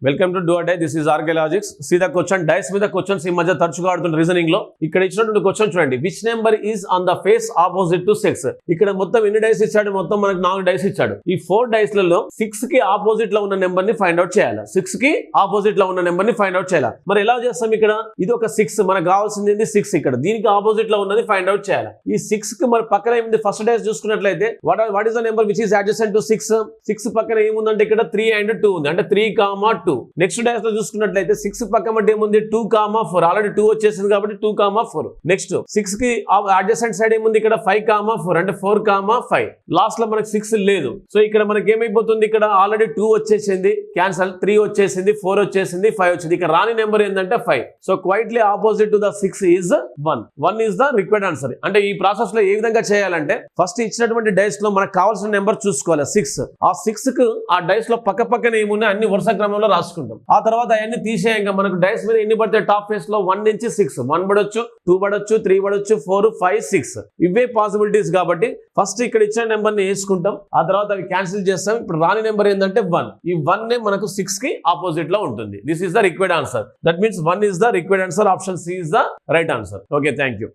Welcome to do a day. This is archaeologics. See the question. Dice మీద questions ఈ మధ్య తరచుగా ఆడుతున్న రీజనింగ్ లో ఇక్కడ ఇచ్చినటువంటి క్వశ్చన్ చూడండి. Which number is on the face opposite to 6? ఇక్కడ మొత్తం ఎన్ని డైస్ ఇచ్చాడు? మొత్తం మనకు 4 డైస్ ఇచ్చాడు. ఈ 4 డైస్ లలో 6 కి ఆపోజిట్ లో ఉన్న నెంబర్ ని ఫైండ్ అవుట్ చేయాలి. 6 కి ఆపోజిట్ లో ఉన్న నెంబర్ ని ఫైండ్ అవుట్ చేయాలి. మరి ఎలా చేస్తాం? ఇక్కడ ఇది ఒక 6, మనకు కావాల్సింది 6. ఇక్కడ దీనికి ఆపోజిట్ లో ఉన్నది ఫైండ్ అవుట్ చేయాలి. ఈ 6 కి మరి పక్కన ఏముంది? ఫస్ట్ డైస్ చూసుకున్నట్లయితే what is the number which is adjacent to 6? 6 పక్కన ఏముందంటే ఇక్కడ 3 and 2 ఉంది, అంటే 3, 2. నెక్స్ట్ డైస్ లో చూసుకున్నట్లయితే 6 పక్కన బట్టి ఏముంది? 2, 4. ఆల్రెడీ 2 వచ్చేసింది కాబట్టి 2, 4. నెక్స్ట్ 6 కి అడ్జసెంట్ సైడ్ ఏముంది? ఇక్కడ 5, 4, అంటే 4, 5. లాస్ట్ లో మనకి 6 లేదు. సో ఇక్కడ మనకి ఏమైపోతుంది? ఇక్కడ ఆల్రెడీ 2 వచ్చేసింది, క్యాన్సల్. 3 వచ్చేసింది, 4 వచ్చేసింది, 5 వచ్చింది. ఇక్కడ రాని నెంబర్ ఏంటంటే 5. So quietly opposite to the 6 is 1. 1 is the required answer. అంటే ఈ ప్రాసెస్ లో ఏ విధంగా చేయాలంటే ఫస్ట్ ఇచ్చినటువంటి డైస్ లో మనకు కావాల్సిన నెంబర్ చూసుకోవాలి 6. ఆ 6 కు ఆ డైస్ లో పక్కన ఏమున్నాయి అన్ని వరుస క్రమంలో రాసుకుంటాం. ఆ తర్వాత అవన్నీ తీసేయంగా మనకు డైస్ మీద ఎన్ని పడితే టాప్ ఫేస్ లో 1 నుంచి 6, 1 పడొచ్చు, 2 పడొచ్చు, 3 పడొచ్చు, 4, 5, 6 ఇవే పాసిబిలిటీస్. కాబట్టి ఫస్ట్ ఇక్కడ ఇచ్చిన నెంబర్ ని వేసుకుంటాం, ఆ తర్వాత అవి క్యాన్సిల్ చేస్తాం. ఇప్పుడు రాని నెంబర్ ఏంటంటే 1. ఈ 1 మనకు 6 కి ఆపోజిట్ లో ఉంటుంది. This is the required answer. That means 1 is the required answer. Option C is the right answer. Okay, thank you.